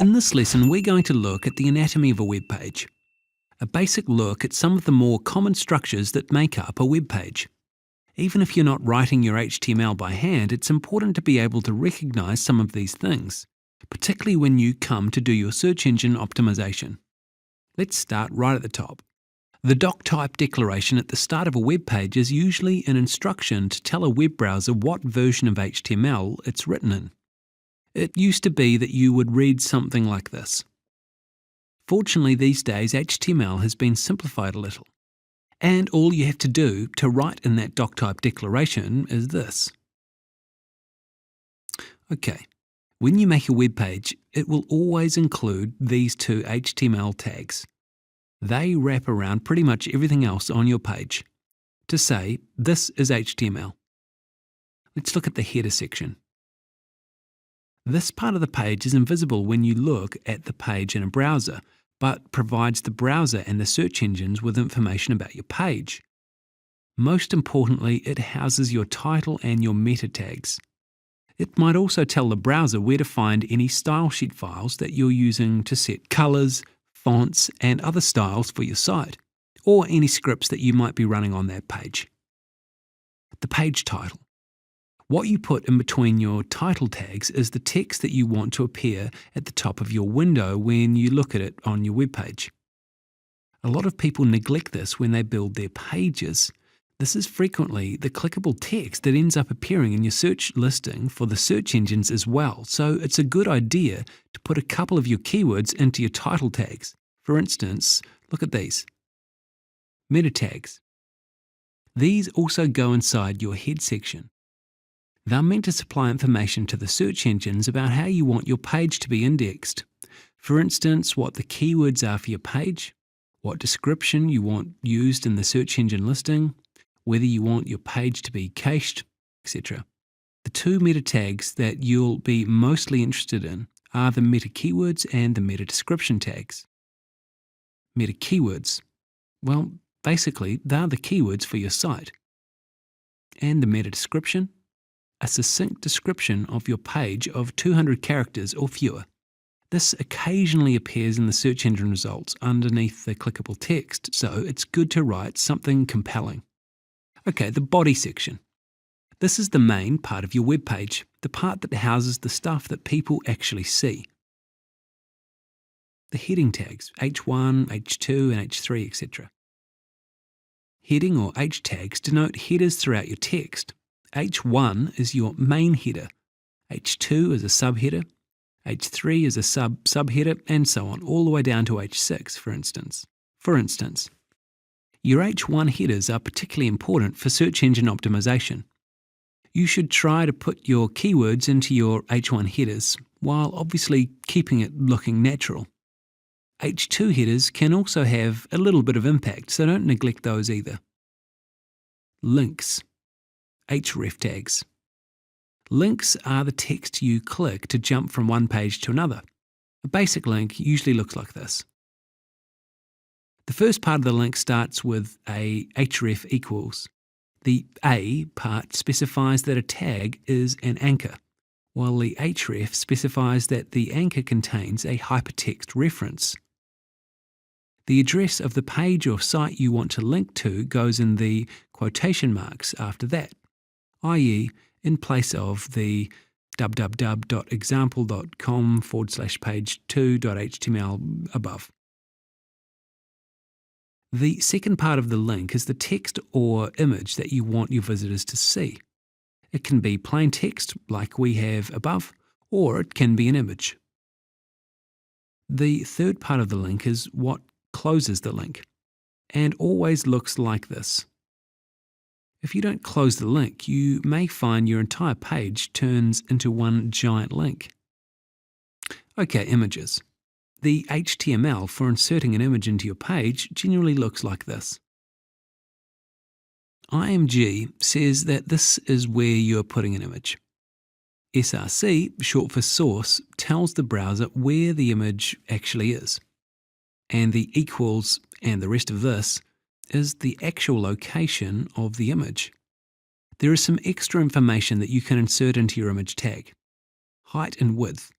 In this lesson, we're going to look at the anatomy of a web page, a basic look at some of the more common structures that make up a web page. Even if you're not writing your HTML by hand, it's important to be able to recognize some of these things, particularly when you come to do your search engine optimization. Let's start right at the top. The doc type declaration at the start of a web page is usually an instruction to tell a web browser what version of HTML it's written in. It used to be that you would read something like this. Fortunately, these days HTML has been simplified a little, and all you have to do to write in that doc type declaration is this. Okay, when you make a web page, it will always include these two HTML tags. They wrap around pretty much everything else on your page to say, this is HTML. Let's look at the header section. This part of the page is invisible when you look at the page in a browser, but provides the browser and the search engines with information about your page. Most importantly, it houses your title and your meta tags. It might also tell the browser where to find any style sheet files that you're using to set colors, fonts, and other styles for your site, or any scripts that you might be running on that page. The page title. What you put in between your title tags is the text that you want to appear at the top of your window when you look at it on your web page. A lot of people neglect this when they build their pages. This is frequently the clickable text that ends up appearing in your search listing for the search engines as well, so it's a good idea to put a couple of your keywords into your title tags. For instance, look at these. Meta tags. These also go inside your head section. They're meant to supply information to the search engines about how you want your page to be indexed. For instance, what the keywords are for your page, what description you want used in the search engine listing, whether you want your page to be cached, etc. The two meta tags that you'll be mostly interested in are the meta keywords and the meta description tags. Meta keywords, well, basically, they're the keywords for your site. And the meta description, a succinct description of your page of 200 characters or fewer. This occasionally appears in the search engine results underneath the clickable text, so it's good to write something compelling. Okay, the body section. This is the main part of your web page, the part that houses the stuff that people actually see. The heading tags, H1, H2, and H3, etc. Heading or H tags denote headers throughout your text. H1 is your main header, H2 is a subheader, H3 is a subheader, and so on, all the way down to H6, for instance. Your H1 headers are particularly important for search engine optimization. You should try to put your keywords into your H1 headers, while obviously keeping it looking natural. H2 headers can also have a little bit of impact, so don't neglect those either. Links. Href tags. Links are the text you click to jump from one page to another. A basic link usually looks like this. The first part of the link starts with a href equals. The A part specifies that a tag is an anchor, while the href specifies that the anchor contains a hypertext reference. The address of the page or site you want to link to goes in the quotation marks after that, i.e. in place of the www.example.com/page2.html above. The second part of the link is the text or image that you want your visitors to see. It can be plain text like we have above, or it can be an image. The third part of the link is what closes the link, and always looks like this. If you don't close the link, you may find your entire page turns into one giant link. Okay, images. The HTML for inserting an image into your page generally looks like this. IMG says that this is where you're putting an image. SRC, short for source, tells the browser where the image actually is. And the equals and the rest of this is the actual location of the image. There is some extra information that you can insert into your image tag. Height and width.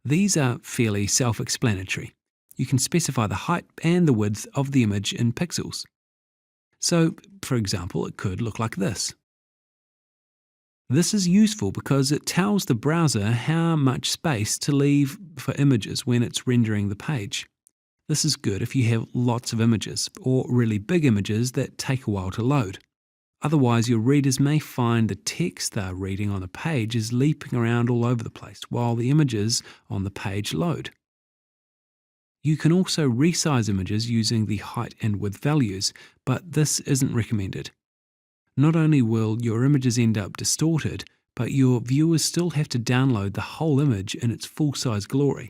These are fairly self-explanatory. You can specify the height and the width of the image in pixels. So, for example, it could look like this. This is useful because it tells the browser how much space to leave for images when it's rendering the page. This is good if you have lots of images, or really big images that take a while to load. Otherwise, your readers may find the text they're reading on the page is leaping around all over the place while the images on the page load. You can also resize images using the height and width values, but this isn't recommended. Not only will your images end up distorted, but your viewers still have to download the whole image in its full-size glory,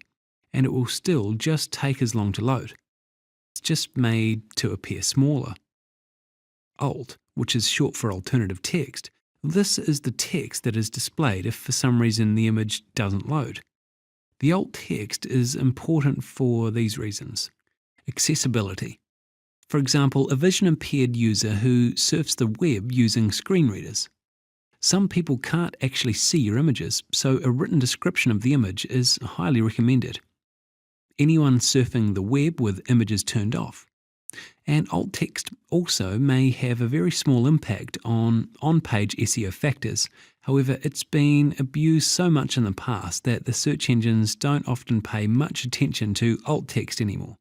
and it will still just take as long to load. It's just made to appear smaller. Alt, which is short for alternative text, this is the text that is displayed if for some reason the image doesn't load. The alt text is important for these reasons. Accessibility. For example, a vision-impaired user who surfs the web using screen readers. Some people can't actually see your images, so a written description of the image is highly recommended. Anyone surfing the web with images turned off. And alt text also may have a very small impact on on-page SEO factors. However, it's been abused so much in the past that the search engines don't often pay much attention to alt text anymore.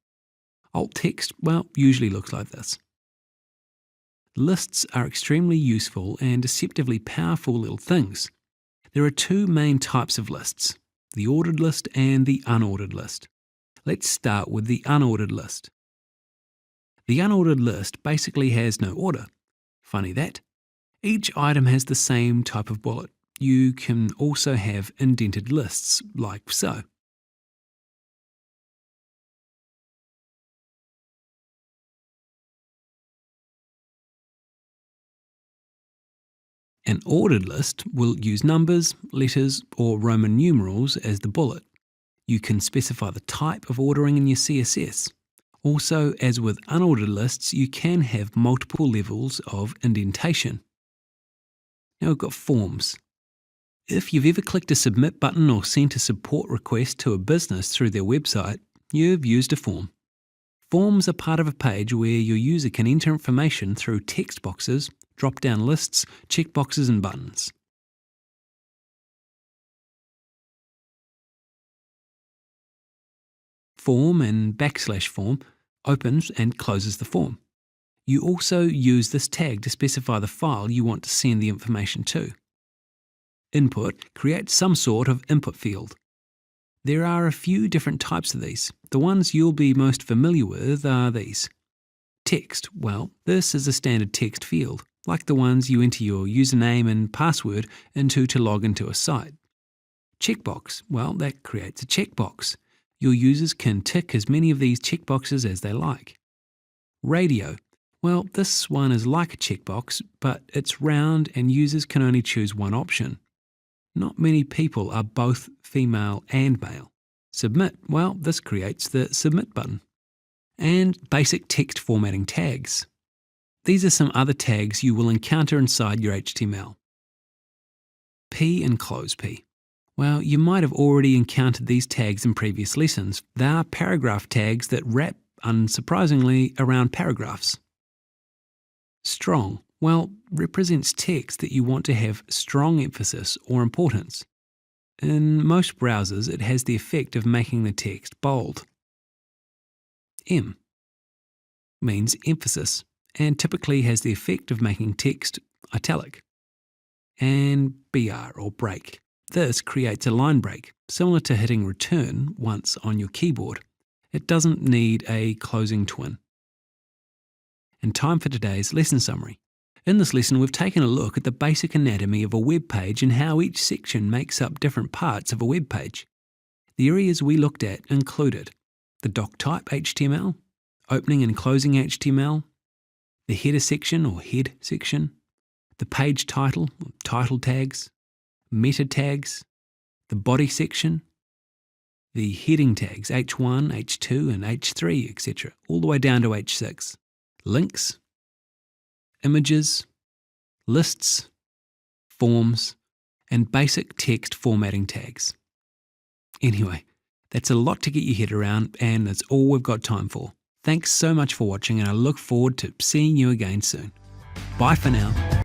Alt text, well, usually looks like this. Lists are extremely useful and deceptively powerful little things. There are two main types of lists, the ordered list and the unordered list. Let's start with the unordered list. The unordered list basically has no order. Funny that. Each item has the same type of bullet. You can also have indented lists, like so. An ordered list will use numbers, letters, or Roman numerals as the bullet. You can specify the type of ordering in your CSS. Also, as with unordered lists, you can have multiple levels of indentation. Now we've got forms. If you've ever clicked a submit button or sent a support request to a business through their website, you've used a form. Forms are part of a page where your user can enter information through text boxes, drop-down lists, checkboxes and buttons. Form and \form opens and closes the form. You also use this tag to specify the file you want to send the information to. Input creates some sort of input field. There are a few different types of these. The ones you'll be most familiar with are these. Text, well, this is a standard text field, like the ones you enter your username and password into to log into a site. Checkbox, well, that creates a checkbox. Your users can tick as many of these checkboxes as they like. Radio, well, this one is like a checkbox, but it's round and users can only choose one option. Not many people are both female and male. Submit, well, this creates the submit button. And basic text formatting tags. These are some other tags you will encounter inside your HTML. P and close P. Well, you might have already encountered these tags in previous lessons. They are paragraph tags that wrap, unsurprisingly, around paragraphs. Strong, well, represents text that you want to have strong emphasis or importance. In most browsers, it has the effect of making the text bold. M means emphasis and typically has the effect of making text italic. And BR or break. This creates a line break, similar to hitting return once on your keyboard. It doesn't need a closing twin. And time for today's lesson summary. In this lesson, we've taken a look at the basic anatomy of a web page and how each section makes up different parts of a web page. The areas we looked at included the doc type HTML, opening and closing HTML, the header section or head section, the page title or title tags, meta tags, the body section, the heading tags H1, H2 and H3, etc., all the way down to H6, links, images, lists, forms, and basic text formatting tags. Anyway, That's a lot to get your head around, and it's all we've got time for. Thanks so much for watching, and I look forward to seeing you again soon. Bye for now.